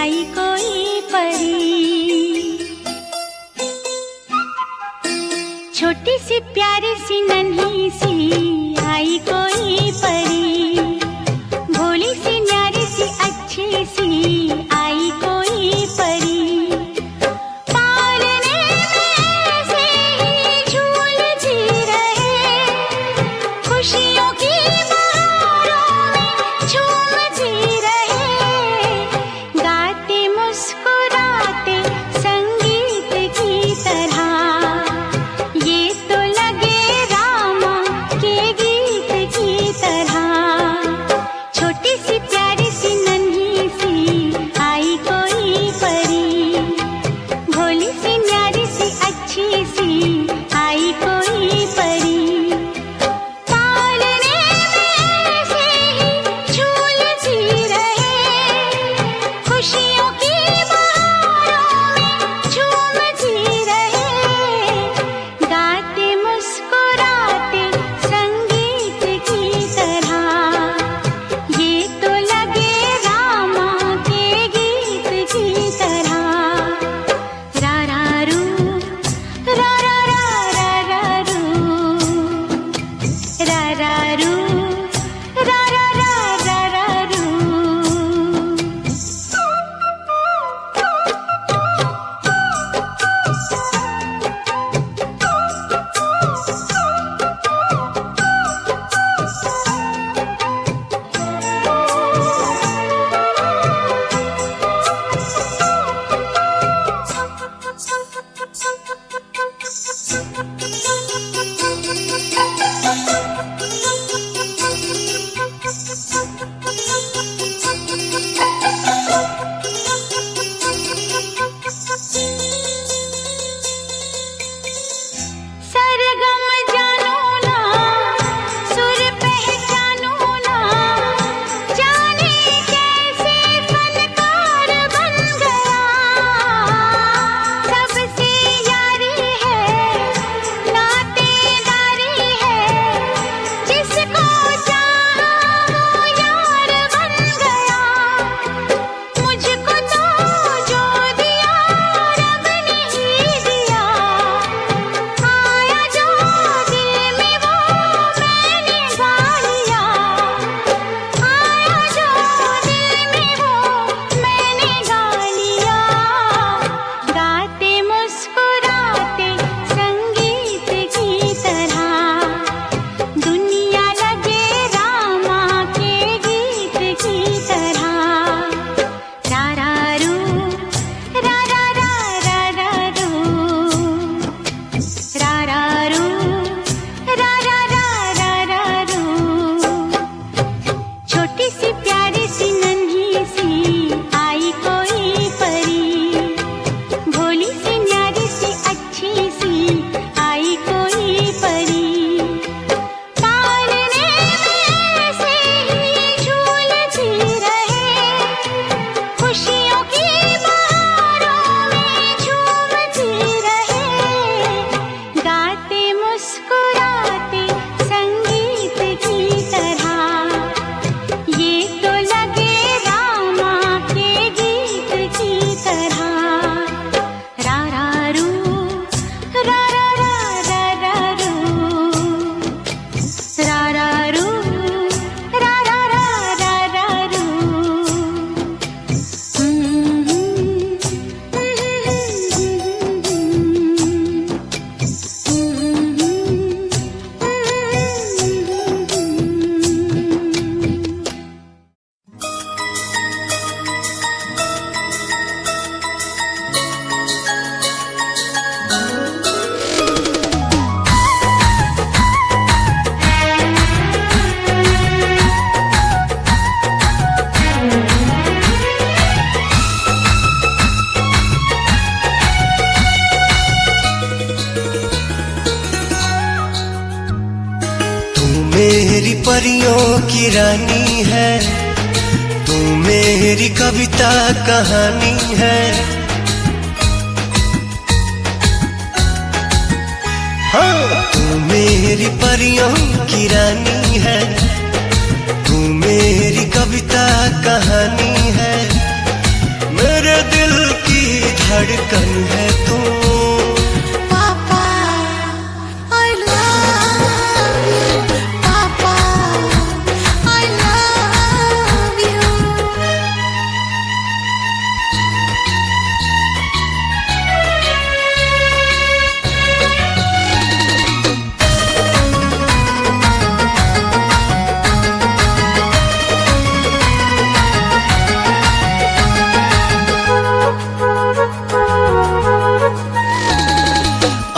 आई कोई परी। छोटी सी प्यारी सी नन्ही सी आई कोई परी, भोली सी न्यारी सी अच्छी सी आई कोई परी। पालने में से ही झूलती रहे, खुशियों की बहारों में झूमती रहे, गाते मुस्कुराते संगीत की तरह। ये तो लगे रामा के गीत की तरह। छोटी सी प्यारी सी नन्ही सी आई कोई परी, भोली सी न्यारी सी अच्छी सी आई कोई परी। पालने में से ही झूलती रहे, खुशियों की बहारों में झूमती रहे, गाते मुस्कुराते संगीत की तरह। ये तो लगे रामा के गीत की तरह। रा रा रू, रा रा रा रा रा रू, रा रा रू, रा रा रा रा रा रू। सरगम जानू ना, सुर पहचानू ना, जाने कैसे फनकार बन गया। सबसे यारी है, नातेदारी है, जिसको चाहा वो यार बन गया। मुझको तो जो दिया रब ने ही दिया, आया जो दिल में वो मैंने गा लिया, आया जो दिल में वो मैंने गा लिया। गाते मुस्कुराते संगीत की तरह, दुनिया लगे रामा के गीत की तरह। रा रा रू, रा रा रा रा रा रू, रा रा रू, रा रा रा रा रा रू। छोटी सी प्यारी सी नन्ही सी आई कोई परी, भोली सी न्यारी सी अच्छी सी आई कोई परी। पालने में से ही झूलती रहे, खुशियों की बहारों में झूमती रहे, गाते मुस्कुराते संगीत की तरह। ये तो लगे रामा के गीत की तरह। रा रा रू, रा रा रा रा रा रू, रा रा रू, रा रा रा रा रा रू। मेरी परियों की रानी है, तू मेरी कविता कहानी है। हाँ, तू मेरी परियों की रानी है, तू मेरी कविता कहानी है। मेरे धड़कन है तू। पापा आई लव यू, पापा आई लव यू।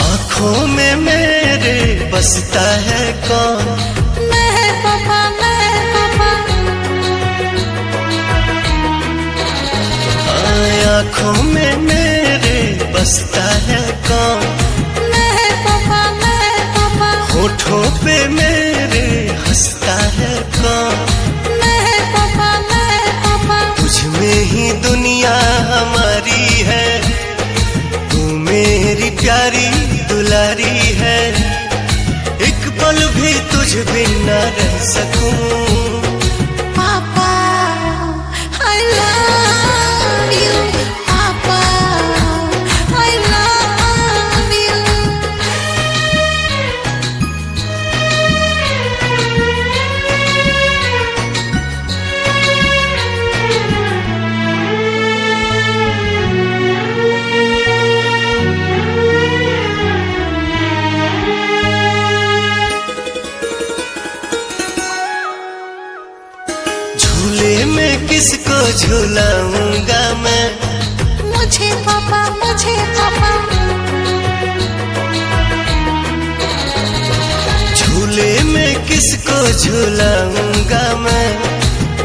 आँखों में मेरे बसता है कौन? मैं पापा, मैं पापा। आँखों में मेरे बसता है कौन? मैं पापा, मैं पापा। होठों पे मेरे हंसता है कौन? मैं पापा, मैं पापा। तुझ में ही दुनिया हमारी है, तू मेरी प्यारी दुलारी है। एक पल भी तुझ बिन न रह सकूं। पापा आई लव यू, पापा आई लव यू। झूले में किसको झूलाऊंगा मैं? मुझे पापा, मुझे पापा। झूले में किसको झूलाऊंगा मैं?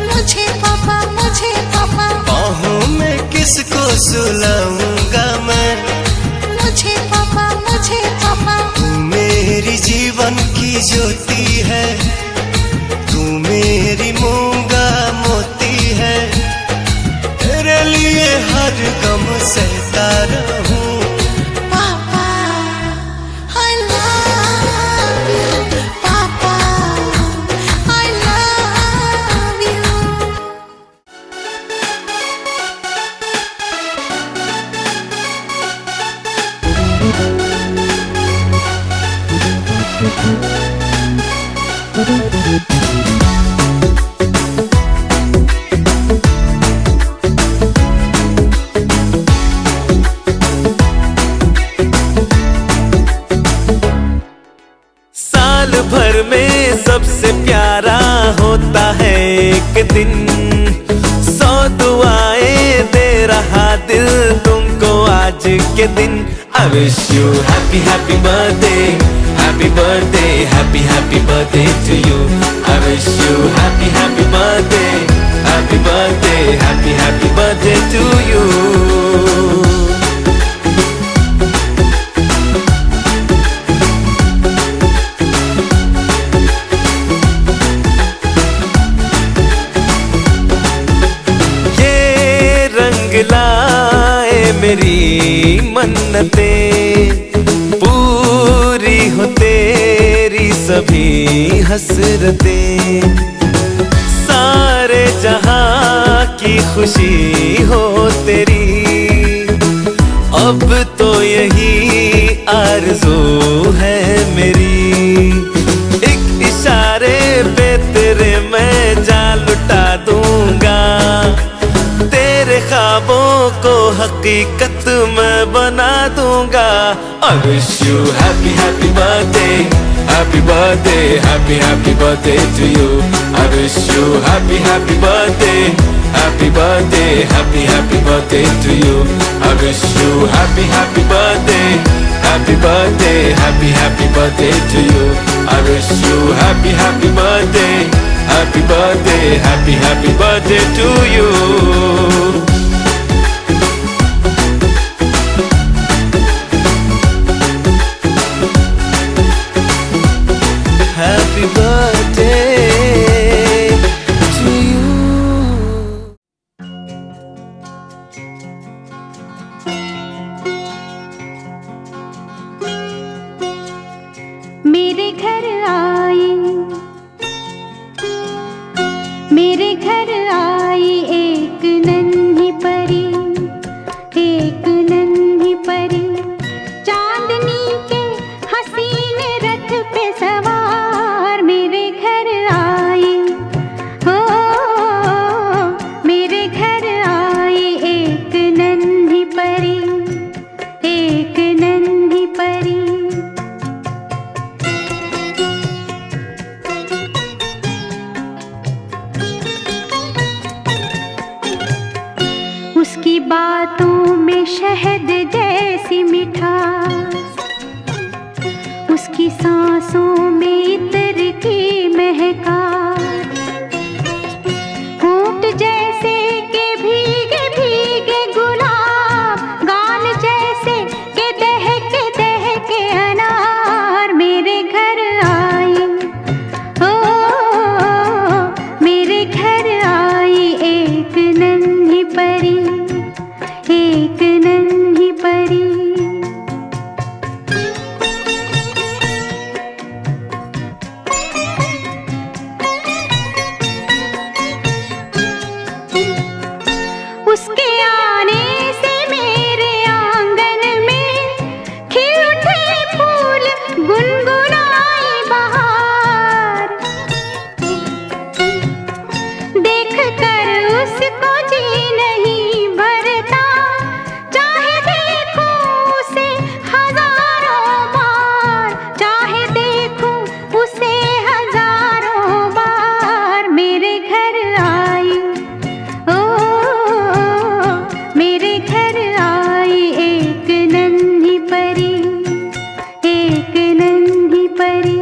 मुझे पापा, मुझे पापा। बाहों में किसको सुलाऊंगा मैं? मुझे पापा, मुझे पापा। तू मेरी जीवन की ज्योति है, तू मेरी मूंगा मोती है। तेरे लिए हर गम सहता रहूं। पापा आई लव यू, पापा आई लव यू। साल भर में सबसे प्यारा होता है एक दिन। 100 दुआएं दे रहा दिल तुमको आज के दिन। I wish you happy happy birthday, happy birthday, happy happy birthday to you. I wish you happy happy birthday, happy birthday, happy happy birthday to you. लाए मेरी मन्नतें, पूरी हो तेरी सभी हसरतें। सारे जहां की खुशी हो तेरी, अब तो यही आरज़ू है मेरी। एक इशारे पे तेरे मैं जान लुटा दूंगा, तेरे ख्वाबों को हकीकत मैं बना दूंगा। I wish you happy happy birthday, happy birthday, happy happy birthday to you. I wish you happy happy birthday, happy birthday, happy happy birthday to you. I wish you happy happy birthday, happy birthday, happy happy birthday to you. I wish you happy happy birthday, happy birthday, happy happy birthday to you. Happy birthday to you. मेरे घर आई, मेरे घर आई एक नन्ही परी, एक नन्ही बातों में शहद जैसी मिठास, उसकी सांसों में इत्र की महकास, होंठ जैसे के भीगे भीगे गुलाब, गाल जैसे के दहके अनार मेरे घर आई। ओ मेरे घर आई एक नन्ही परी, एक नन्ही परी। उसके आने से मेरे आंगन में खिल उठे फूल, गुनगुनाई बहार। देख कर उसको जी नहीं भरता, चाहे देखूं उसे हजारों बार, चाहे देखूं उसे हजारों बार। मेरे घर आई, ओ मेरे घर आई एक नन्ही परी, एक नन्ही परी।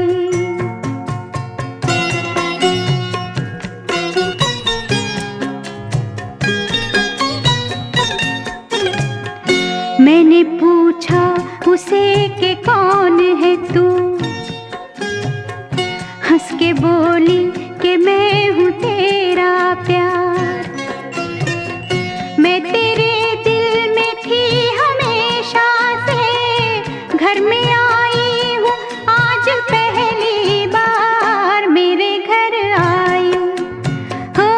मैंने पूछा उसे कि कौन है तू, हंस के बोली कि मैं हूँ तेरा प्यार। मैं तेरे दिल में थी हमेशा से, घर में आई हूँ आज पहली बार। मेरे घर आई, हो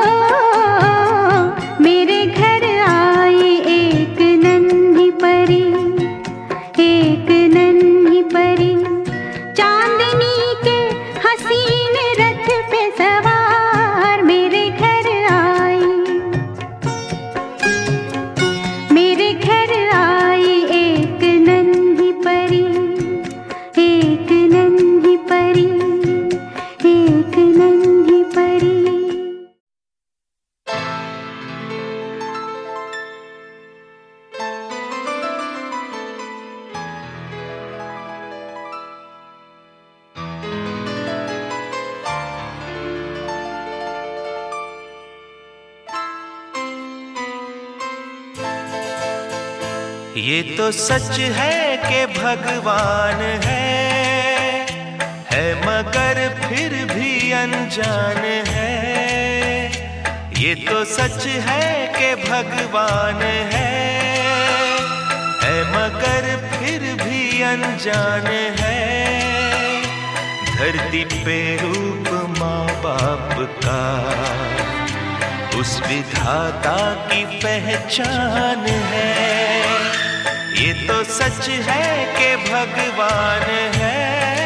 मेरे घर आई एक नन्ही परी, एक नन्ही परी। चांदनी के हसीन रथ पे सवार मेरे घर आई, मेरे घर आई एक नन्ही परी, एक नन्ही परी, एक नन्ही परी। ये तो सच है कि भगवान है मगर फिर भी अनजान है। ये तो सच है कि भगवान है मगर फिर भी अनजान है। धरती पे रूप माँ बाप का उस विधाता की पहचान है। ये तो सच है कि भगवान है